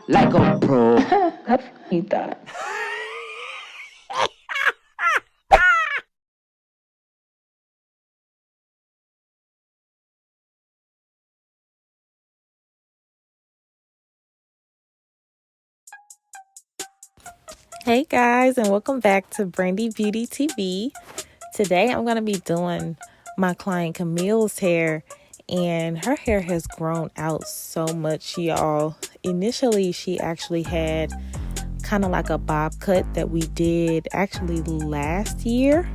like a pro. You thought. Hey guys, and welcome back to Brandi Beauty TV. Today I'm going to be doing my client Camille's hair, and her hair has grown out so much, y'all. Initially, she actually had kind of like a bob cut that we did actually last year.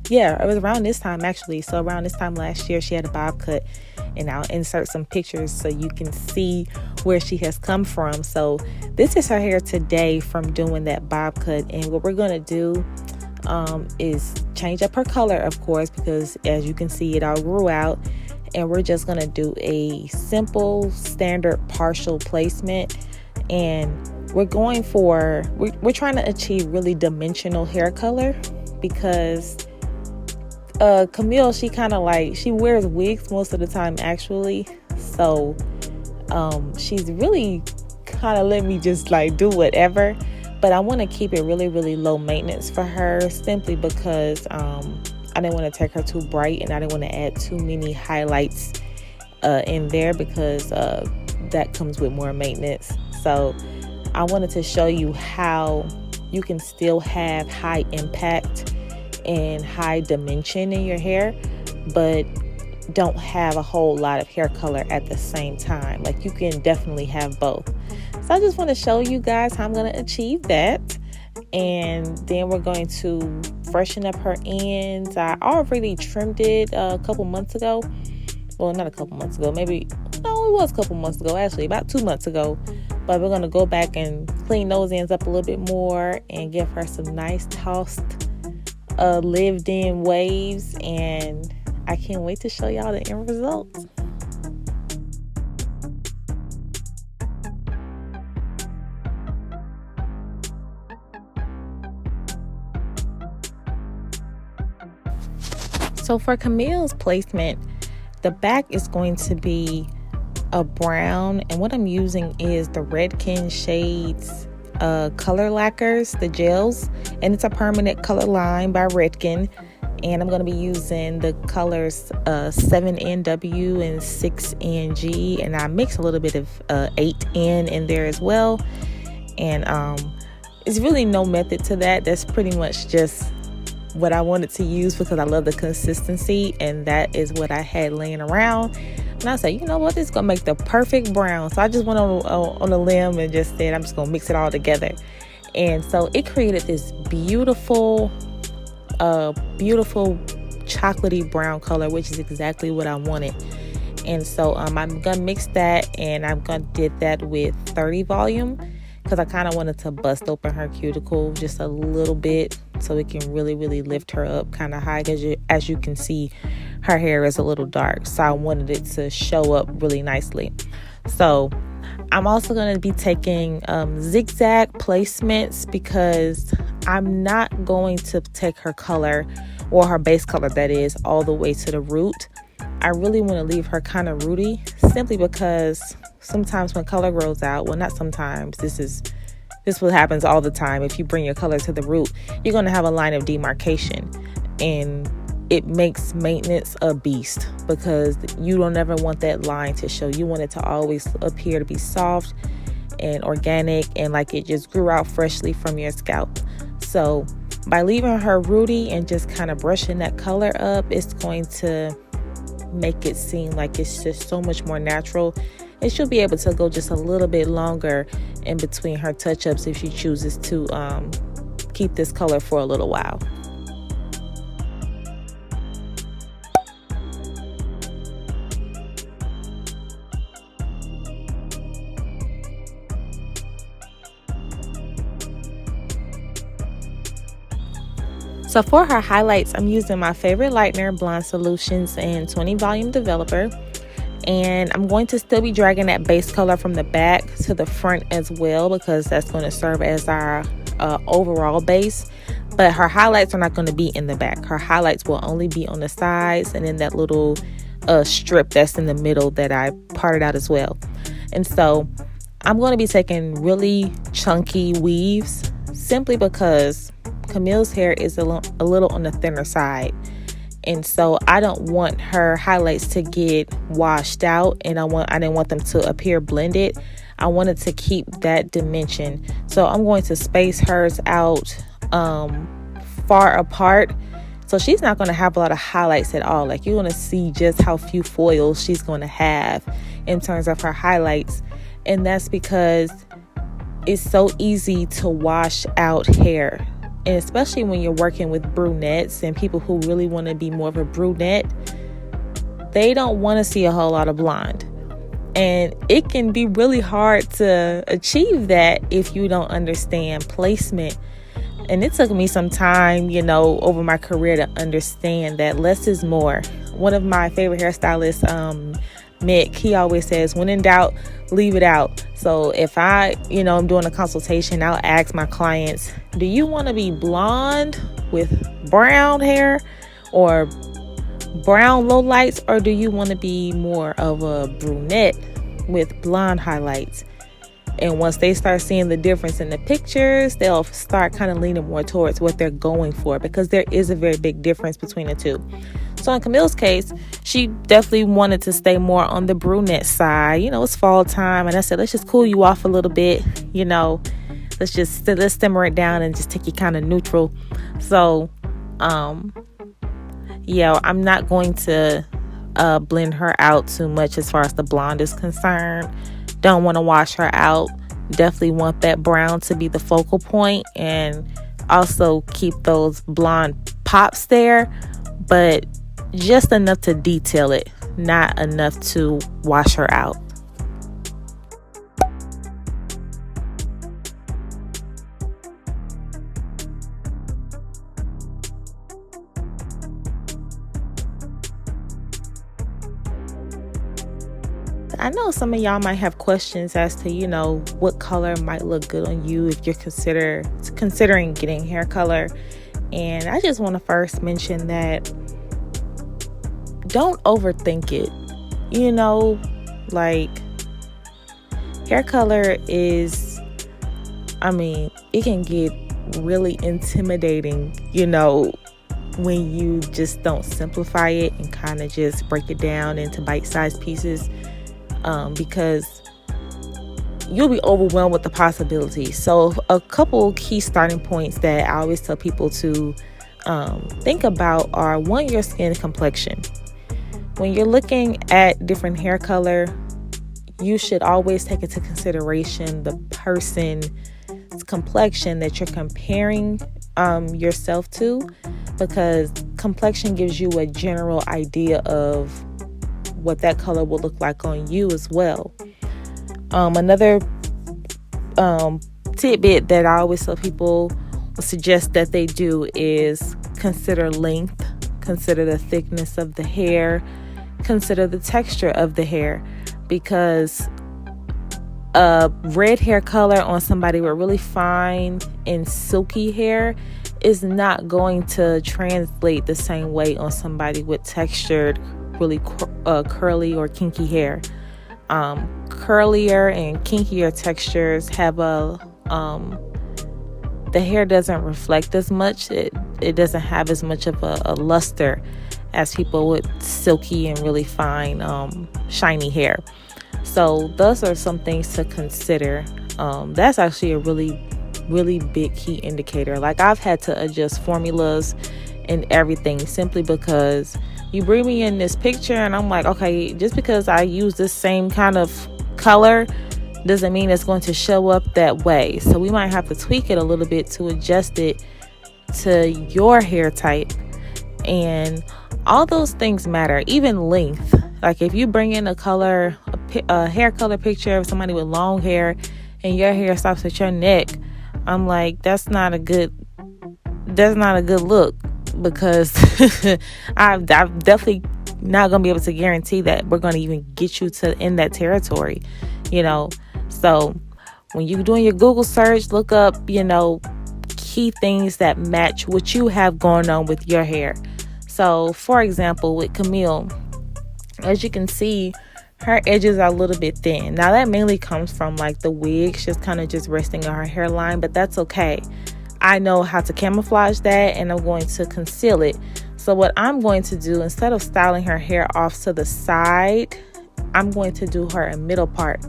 Yeah, it was around this time actually. So around this time last year, she had a bob cut, and I'll insert some pictures so you can see where she has come from. So this is her hair today from doing that bob cut, and what we're going to do is change up her color, of course, because as you can see, it all grew out, and we're just going to do a simple standard partial placement. And we're going for we're trying to achieve really dimensional hair color, because Camille, she kind of like, she wears wigs most of the time actually, so she's really kind of let me just like do whatever, but I want to keep it really, really low maintenance for her, simply because I didn't want to take her too bright, and I didn't want to add too many highlights in there, because that comes with more maintenance. So I wanted to show you how you can still have high impact and high dimension in your hair, but don't have a whole lot of hair color at the same time. Like, you can definitely have both. So I just want to show you guys how I'm going to achieve that. And then we're going to freshen up her ends. I already trimmed it a couple months ago. Well, not a couple months ago, maybe, no, it was a couple months ago, actually about 2 months ago. But we're going to go back and clean those ends up a little bit more and give her some nice tossed lived in waves, and I can't wait to show y'all the end results. So for Camille's placement, the back is going to be a brown, and what I'm using is the Redken Shades color lacquers, the gels, and it's a permanent color line by Redken. And I'm going to be using the colors 7NW and 6NG, and I mix a little bit of 8N in there as well. And it's really no method to that. That's pretty much just what I wanted to use, because I love the consistency, and that is what I had laying around. And I said, you know what, this is going to make the perfect brown. So I just went on a limb and just said, I'm just going to mix it all together. And so it created this beautiful chocolatey brown color, which is exactly what I wanted. And so I'm going to mix that, and I'm going to did that with 30 volume, because I kind of wanted to bust open her cuticle just a little bit so it can really, really lift her up kind of high, because as you can see, her hair is a little dark, so I wanted it to show up really nicely. So I'm also going to be taking zigzag placements, because I'm not going to take her color, or her base color that is, all the way to the root. I really want to leave her kind of rooty, simply because sometimes when color grows out, well, not sometimes, this what happens all the time. If you bring your color to the root, you're going to have a line of demarcation, and it makes maintenance a beast, because you don't ever want that line to show. You want it to always appear to be soft and organic, and like it just grew out freshly from your scalp. So by leaving her rooty and just kind of brushing that color up, it's going to make it seem like it's just so much more natural. And she'll be able to go just a little bit longer in between her touch-ups if she chooses to keep this color for a little while. So for her highlights, I'm using my favorite lightener, Blonde Solutions, and 20 volume developer. And I'm going to still be dragging that base color from the back to the front as well, because that's going to serve as our overall base. But her highlights are not going to be in the back. Her highlights will only be on the sides and in that little strip that's in the middle that I parted out as well. And so I'm going to be taking really chunky weaves simply because Camille's hair is a little on the thinner side. And so I don't want her highlights to get washed out, and I didn't want them to appear blended. I wanted to keep that dimension. So I'm going to space hers out far apart. So she's not going to have a lot of highlights at all. Like, you're going to see just how few foils she's going to have in terms of her highlights. And that's because it's so easy to wash out hair. And especially when you're working with brunettes and people who really want to be more of a brunette, they don't want to see a whole lot of blonde. And it can be really hard to achieve that if you don't understand placement. And it took me some time, over my career to understand that less is more. One of my favorite hairstylists, Mick, he always says, when in doubt, leave it out. So if I'm doing a consultation, I'll ask my clients, do you want to be blonde with brown hair or brown lowlights, or do you want to be more of a brunette with blonde highlights? And once they start seeing the difference in the pictures, they'll start kind of leaning more towards what they're going for, because there is a very big difference between the two. So in Camille's case, she definitely wanted to stay more on the brunette side. It's fall time, and I said, let's just cool you off a little bit. Let's simmer it down and just take you kind of neutral. So, I'm not going to blend her out too much as far as the blonde is concerned. Don't want to wash her out. Definitely want that brown to be the focal point, and also keep those blonde pops there, but just enough to detail it, not enough to wash her out. I know some of y'all might have questions as to, what color might look good on you if you're considering getting hair color. And I just want to first mention that don't overthink it. Hair color is, it can get really intimidating, when you just don't simplify it and kind of just break it down into bite-sized pieces. Because you'll be overwhelmed with the possibilities. So a couple key starting points that I always tell people to think about are, one, your skin complexion. When you're looking at different hair color, you should always take into consideration the person's complexion that you're comparing yourself to, because complexion gives you a general idea of what that color will look like on you as well. Another tidbit that I always tell people, suggest that they do, is consider length, consider the thickness of the hair, consider the texture of the hair, because a red hair color on somebody with really fine and silky hair is not going to translate the same way on somebody with textured, really curly or kinky hair. Curlier and kinkier textures have the hair doesn't reflect as much. It doesn't have as much of a luster as people with silky and really fine, shiny hair. So those are some things to consider. That's actually a really, really big key indicator. Like, I've had to adjust formulas and everything simply because you bring me in this picture and I'm like, okay, just because I use this same kind of color doesn't mean it's going to show up that way. So we might have to tweak it a little bit to adjust it to your hair type. And all those things matter, even length. Like, if you bring in a hair color picture of somebody with long hair and your hair stops at your neck, I'm like, that's not a good look, because I'm definitely not going to be able to guarantee that we're going to even get you to in that territory, So when you're doing your Google search, look up, key things that match what you have going on with your hair. So, for example, with Camille, as you can see, her edges are a little bit thin. Now that mainly comes from like the wigs just kind of just resting on her hairline, but that's okay. I know how to camouflage that, and I'm going to conceal it. So what I'm going to do, instead of styling her hair off to the side, I'm going to do her a middle part.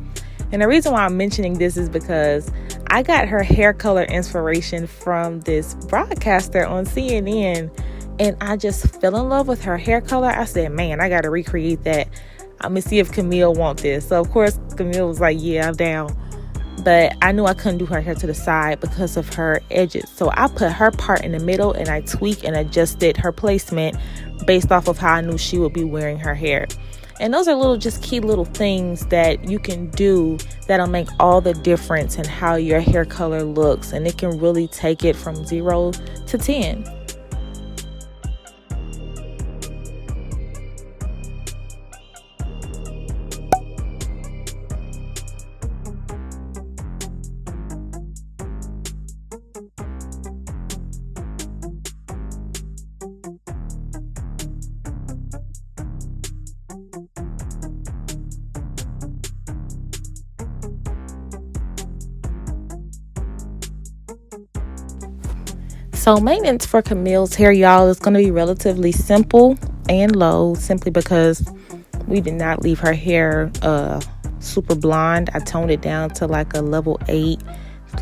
And the reason why I'm mentioning this is because I got her hair color inspiration from this broadcaster on CNN, and I just fell in love with her hair color. I said, man, I got to recreate that. I'm going to see if Camille want this. So, of course, Camille was like, yeah, I'm down. But I knew I couldn't do her hair to the side because of her edges. So I put her part in the middle, and I tweaked and adjusted her placement based off of how I knew she would be wearing her hair. And those are little, just key little things that you can do that'll make all the difference in how your hair color looks. And it can really take it from 0 to 10. So maintenance for Camille's hair, y'all, is going to be relatively simple and low, simply because we did not leave her hair super blonde. I toned it down to like a level 8,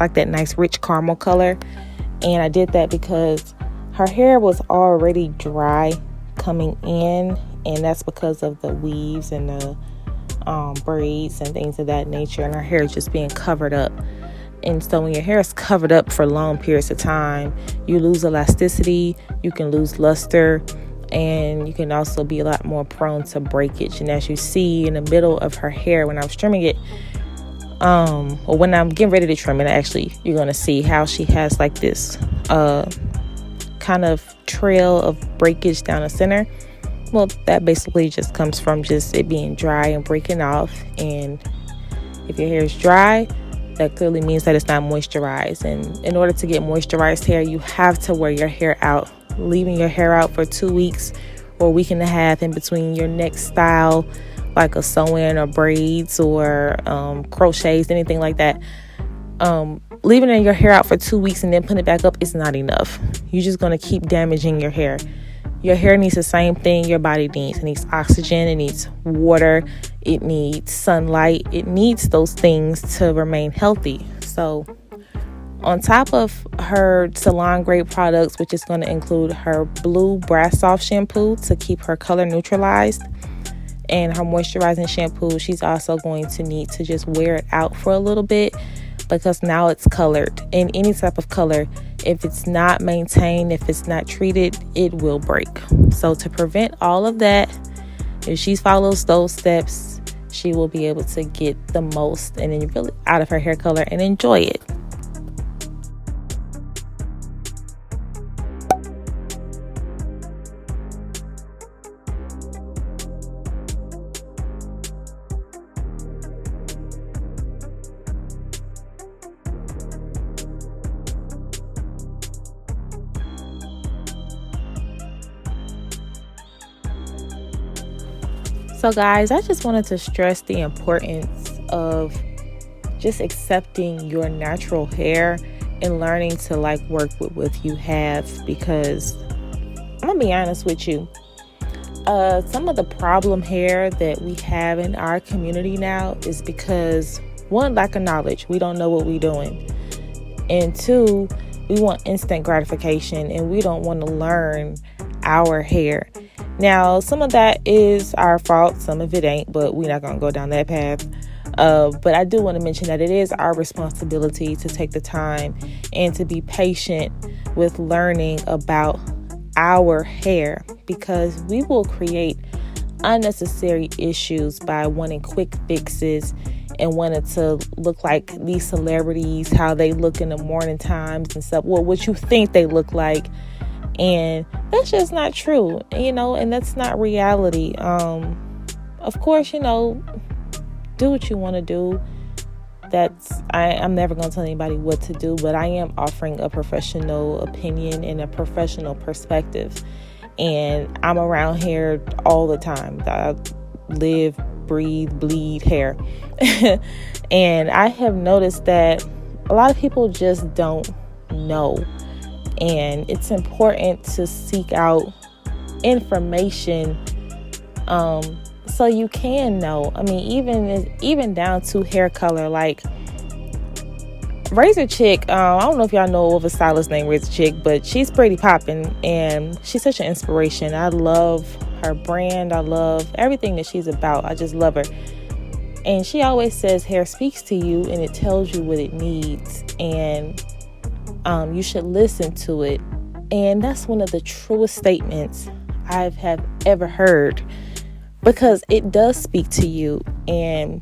like that nice rich caramel color. And I did that because her hair was already dry coming in, and that's because of the weaves and the braids and things of that nature, and her hair is just being covered up. And so when your hair is covered up for long periods of time, you lose elasticity, you can lose luster, and you can also be a lot more prone to breakage. And as you see in the middle of her hair, when I was trimming it, or when I'm getting ready to trim it, actually, you're going to see how she has like this kind of trail of breakage down the center. Well, that basically just comes from just it being dry and breaking off. And if your hair is dry, that clearly means that it's not moisturized. And in order to get moisturized hair, you have to wear your hair out. Leaving your hair out for 2 weeks or a week and a half in between your next style, like a sew-in or braids or crochets, anything like that. Leaving your hair out for 2 weeks and then putting it back up is not enough. You're just going to keep damaging your hair. Your hair needs the same thing your body needs. It needs oxygen, it needs water, it needs sunlight. It needs those things to remain healthy. So on top of her salon grade products, which is going to include her blue Brass Soft shampoo to keep her color neutralized, and her moisturizing shampoo, she's also going to need to just wear it out for a little bit, because now it's colored. And any type of color, if it's not maintained, if it's not treated, it will break. So to prevent all of that, if she follows those steps, she will be able to get the most and then really out of her hair color and enjoy it. So guys, I just wanted to stress the importance of just accepting your natural hair and learning to work with what you have, because I'm gonna be honest with you, some of the problem hair that we have in our community now is because, one, lack of knowledge. We don't know what we're doing, and two, we want instant gratification and we don't want to learn our hair. Now, some of that is our fault, some of it ain't, but we're not going to go down that path. But I do want to mention that it is our responsibility to take the time and to be patient with learning about our hair, because we will create unnecessary issues by wanting quick fixes and wanting to look like these celebrities, how they look in the morning times and stuff. Well, what you think they look like. And that's just not true, and that's not reality. Of course, do what you want to do. I'm never going to tell anybody what to do, but I am offering a professional opinion and a professional perspective. And I'm around here all the time. I live, breathe, bleed hair. And I have noticed that a lot of people just don't know. And it's important to seek out information so you can know. I mean, even down to hair color. Like Razor Chick, I don't know if y'all know of a stylist named Razor Chick, but she's pretty popping and she's such an inspiration. I love her brand. I love everything that she's about. I just love her. And she always says hair speaks to you and it tells you what it needs, and you should listen to it. And that's one of the truest statements I have ever heard, because it does speak to you. And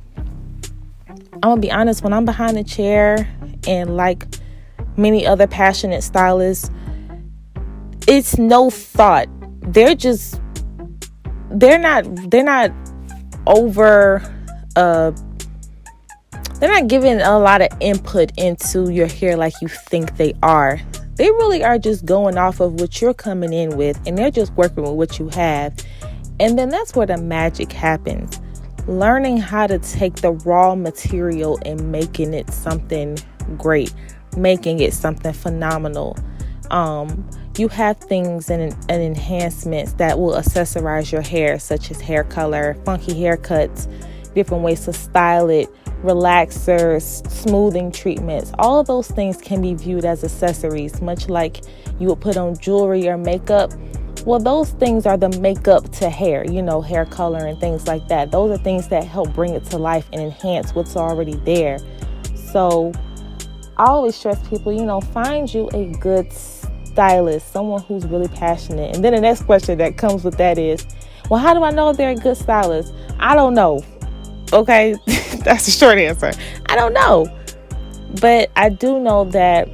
I'm gonna be honest, when I'm behind the chair, and like many other passionate stylists, it's no thought. They're not over they're not giving a lot of input into your hair like you think they are. They really are just going off of what you're coming in with, and they're just working with what you have. And then that's where the magic happens. Learning how to take the raw material and making it something great, making it something phenomenal. You have things and enhancements that will accessorize your hair, such as hair color, funky haircuts, different ways to style it, relaxers, smoothing treatments. All of those things can be viewed as accessories, much like you would put on jewelry or makeup. Well, those things are the makeup to hair, hair color and things like that. Those are things that help bring it to life and enhance what's already there. So I always stress people, find you a good stylist, someone who's really passionate. And then the next question that comes with that is, well, how do I know if they're a good stylist? I don't know. Okay, that's the short answer. I don't know. But I do know that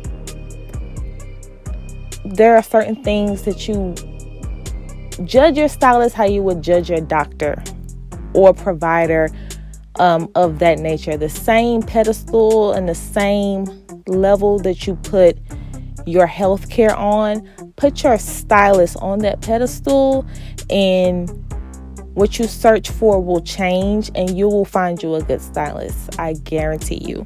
there are certain things that you judge your stylist how you would judge your doctor or provider of that nature. The same pedestal and the same level that you put your healthcare on, put your stylist on that pedestal, and what you search for will change, and you will find you a good stylist. I guarantee you.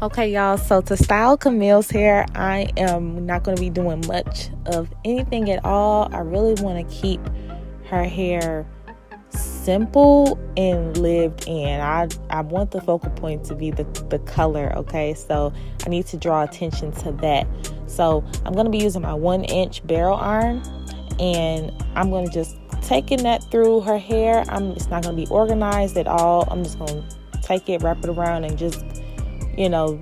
Okay, y'all, so to style Camille's hair, I am not going to be doing much of anything at all. I really want to keep her hair simple and lived in. I want the focal point to be the color, okay? So I need to draw attention to that. So I'm going to be using my 1-inch barrel iron, and I'm going to just taking that through her hair. It's not going to be organized at all. I'm just going to take it, wrap it around, and just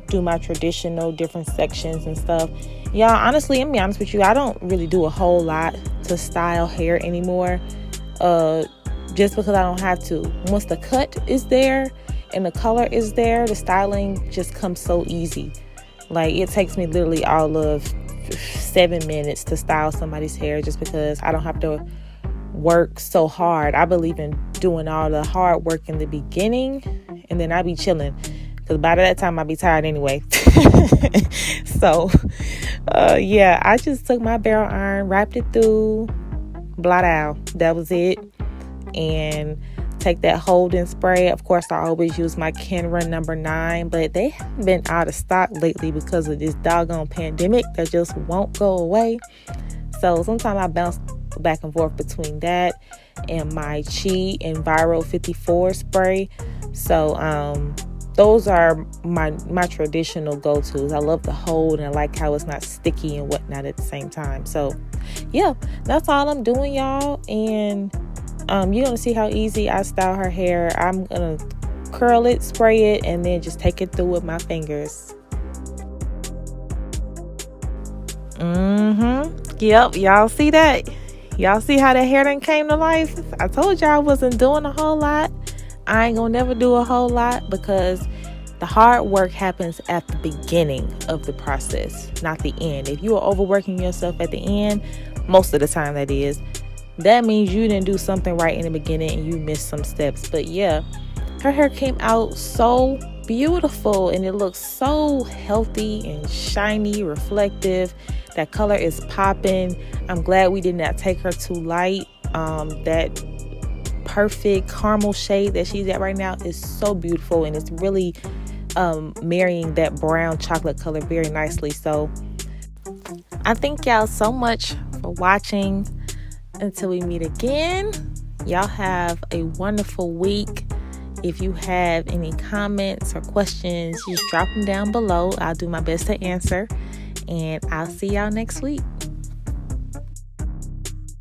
do my traditional different sections and stuff. Y'all, honestly, I'm gonna be honest with you, I don't really do a whole lot to style hair anymore, just because I don't have to. Once the cut is there and the color is there, the styling just comes so easy. Like, it takes me literally all of 7 minutes to style somebody's hair, just because I don't have to work so hard. I believe in doing all the hard work in the beginning, and then I be chilling, because by that time I'll be tired anyway. So, yeah, I just took my barrel iron, wrapped it through, blot out. That was it. And take that holding spray. Of course, I always use my Kenra number 9, but they have been out of stock lately because of this doggone pandemic that just won't go away. So sometimes I bounce back and forth between that and my Chi Enviro 54 spray. So, those are my traditional go-tos. I love the hold, and I like how it's not sticky and whatnot at the same time. So, yeah, that's all I'm doing, y'all. And you're going to see how easy I style her hair. I'm going to curl it, spray it, and then just take it through with my fingers. Yep, y'all see that? Y'all see how the hair done came to life? I told y'all I wasn't doing a whole lot. I ain't gonna never do a whole lot, because the hard work happens at the beginning of the process, not the end. If you are overworking yourself at the end, most of the time that is, that means you didn't do something right in the beginning and you missed some steps. But yeah, her hair came out so beautiful and it looks so healthy and shiny, reflective. That color is popping. I'm glad we did not take her too light. That perfect caramel shade that she's at right now is so beautiful, and it's really marrying that brown chocolate color very nicely. So I thank y'all so much for watching. Until we meet again, y'all have a wonderful week. If you have any comments or questions, just drop them down below. I'll do my best to answer, and I'll see y'all next week.